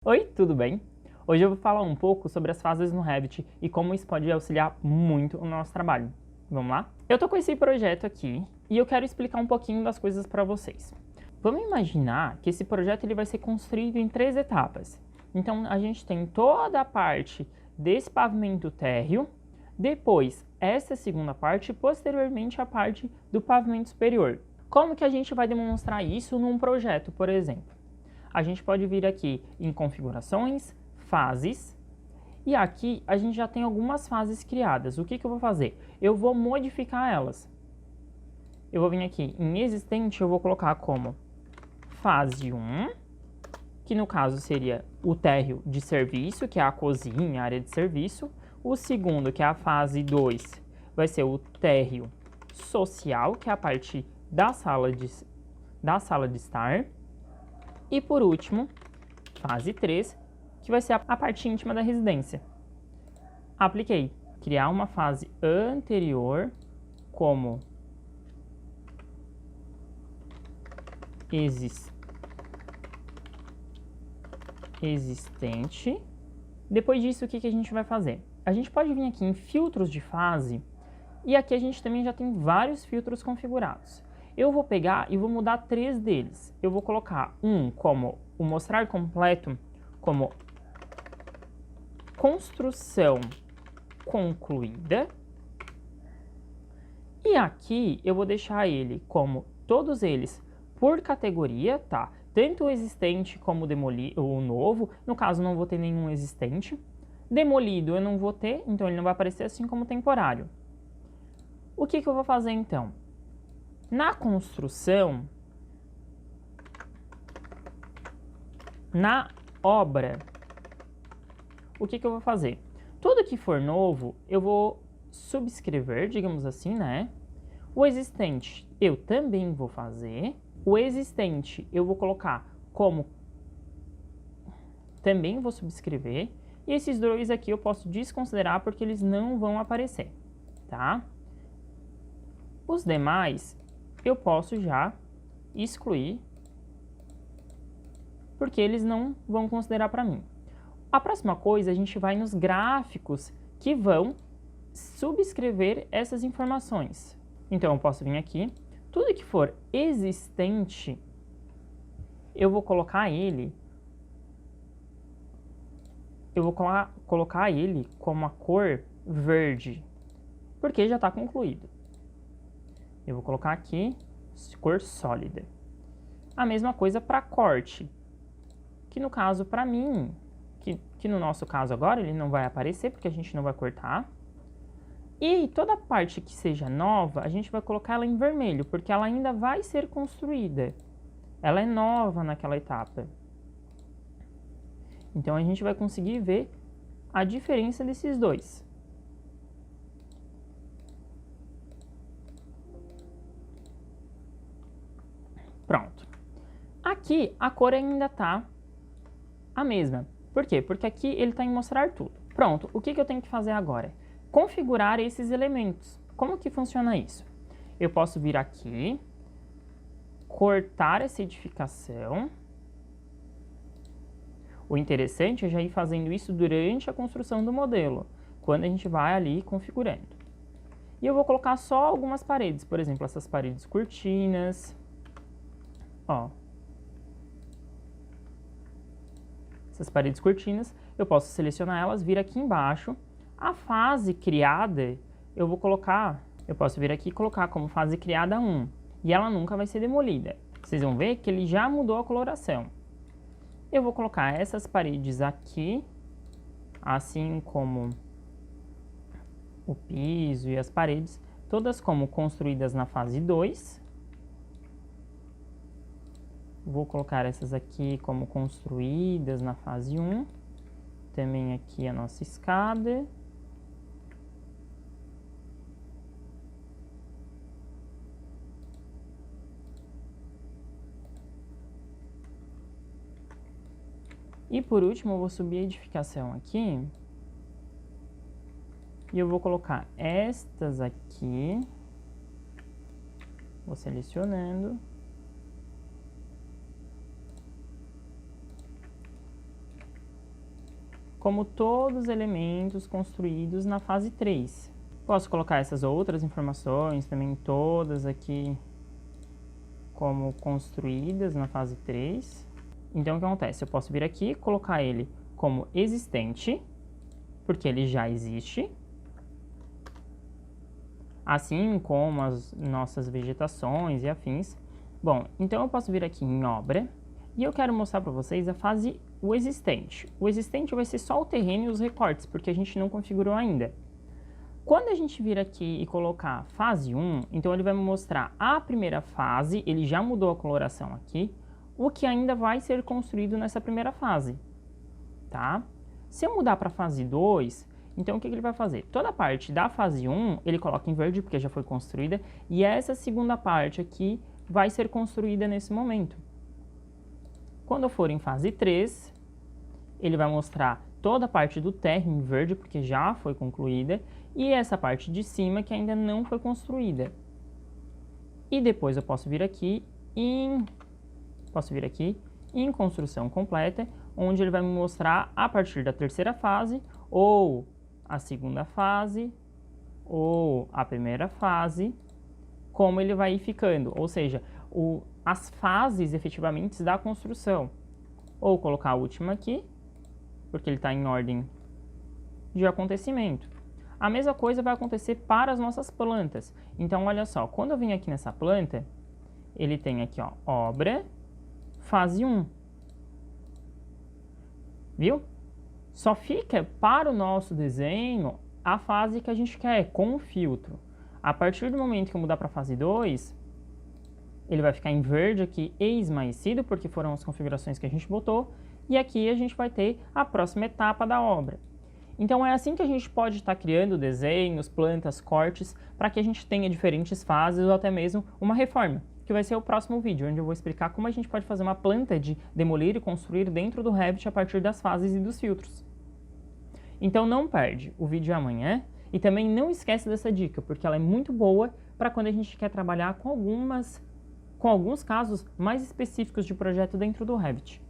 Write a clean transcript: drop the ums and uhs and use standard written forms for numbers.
Oi, tudo bem? Hoje eu vou falar um pouco sobre as fases no Revit e como isso pode auxiliar muito o nosso trabalho. Vamos lá? Eu tô com esse projeto aqui e eu quero explicar um pouquinho das coisas para vocês. Vamos imaginar que esse projeto ele vai ser construído em 3 etapas. Então a gente tem toda a parte desse pavimento térreo, depois essa segunda parte e posteriormente a parte do pavimento superior. Como que a gente vai demonstrar isso num projeto, por exemplo? A gente pode vir aqui em configurações, fases, e aqui a gente já tem algumas fases criadas. O que eu vou fazer? Eu vou modificar elas. Eu vou vir aqui em existente, eu vou colocar como fase 1, que no caso seria o térreo de serviço, que é a cozinha, a área de serviço. O segundo, que é a fase 2, vai ser o térreo social, que é a parte da sala de estar. E por último, fase 3, que vai ser a parte íntima da residência. Apliquei. Criar uma fase anterior como existente. Depois disso, o que a gente vai fazer? A gente pode vir aqui em filtros de fase e aqui a gente também já tem vários filtros configurados. Eu vou pegar e vou mudar 3 deles. Eu vou colocar um como o mostrar completo, como construção concluída. E aqui eu vou deixar ele como todos eles por categoria, tá? Tanto o existente como o novo. No caso, não vou ter nenhum existente. Demolido eu não vou ter, então ele não vai aparecer assim como temporário. O que eu vou fazer então? Na construção, na obra, o que eu vou fazer? Tudo que for novo, eu vou subscrever, digamos assim, né? O existente eu também vou fazer. O existente eu vou colocar como também vou subscrever. E esses dois aqui eu posso desconsiderar porque eles não vão aparecer, tá? Os demais eu posso já excluir porque eles não vão considerar para mim. A próxima coisa, a gente vai nos gráficos que vão subscrever essas informações. Então, eu posso vir aqui, tudo que for existente, eu vou colocar ele, colocar ele como a cor verde, porque já está concluído. Eu vou colocar aqui, cor sólida. A mesma coisa para corte, que no caso, para mim, que no nosso caso agora, ele não vai aparecer, porque a gente não vai cortar. E toda parte que seja nova, a gente vai colocar ela em vermelho, porque ela ainda vai ser construída. Ela é nova naquela etapa. Então, a gente vai conseguir ver a diferença desses dois. Pronto. Aqui, a cor ainda está a mesma. Por quê? Porque aqui ele está em mostrar tudo. Pronto, o que eu tenho que fazer agora? Configurar esses elementos. Como que funciona isso? Eu posso vir aqui, cortar essa edificação. O interessante é já ir fazendo isso durante a construção do modelo, quando a gente vai ali configurando. E eu vou colocar só algumas paredes, por exemplo, essas paredes cortinas. Ó. Essas paredes cortinas, eu posso selecionar elas, vir aqui embaixo. A fase criada, eu posso vir aqui e colocar como fase criada 1. E ela nunca vai ser demolida. Vocês vão ver que ele já mudou a coloração. Eu vou colocar essas paredes aqui, assim como o piso e as paredes, todas como construídas na fase 2. Vou colocar essas aqui como construídas na fase 1. Também aqui a nossa escada. E por último, eu vou subir a edificação aqui. E eu vou colocar estas aqui. Vou selecionando. como todos os elementos construídos na fase 3. Posso colocar essas outras informações também todas aqui como construídas na fase 3. Então, o que acontece? Eu posso vir aqui e colocar ele como existente, porque ele já existe. Assim como as nossas vegetações e afins. Bom, então eu posso vir aqui em obra e eu quero mostrar para vocês a fase o existente. O existente vai ser só o terreno e os recortes, porque a gente não configurou ainda. Quando a gente vir aqui e colocar fase 1, então ele vai me mostrar a primeira fase, ele já mudou a coloração aqui, o que ainda vai ser construído nessa primeira fase, tá? Se eu mudar para a fase 2, então o que ele vai fazer? Toda a parte da fase 1, ele coloca em verde, porque já foi construída, e essa segunda parte aqui vai ser construída nesse momento. Quando eu for em fase 3, ele vai mostrar toda a parte do térreo em verde, porque já foi concluída, e essa parte de cima que ainda não foi construída. E depois eu posso vir aqui em construção completa, onde ele vai me mostrar a partir da terceira fase, ou a segunda fase, ou a primeira fase, como ele vai ir ficando, ou seja, as fases efetivamente da construção. Ou colocar a última aqui, porque ele está em ordem de acontecimento. A mesma coisa vai acontecer para as nossas plantas. Então, olha só, quando eu venho aqui nessa planta, ele tem aqui, ó, obra, fase 1. Viu? Só fica para o nosso desenho a fase que a gente quer, com o filtro. A partir do momento que eu mudar para a fase 2, ele vai ficar em verde aqui e esmaecido, porque foram as configurações que a gente botou. E aqui a gente vai ter a próxima etapa da obra. Então é assim que a gente pode estar criando desenhos, plantas, cortes, para que a gente tenha diferentes fases ou até mesmo uma reforma, que vai ser o próximo vídeo, onde eu vou explicar como a gente pode fazer uma planta de demolir e construir dentro do Revit a partir das fases e dos filtros. Então não perde o vídeo amanhã e também não esquece dessa dica, porque ela é muito boa para quando a gente quer trabalhar com alguns casos mais específicos de projeto dentro do Revit.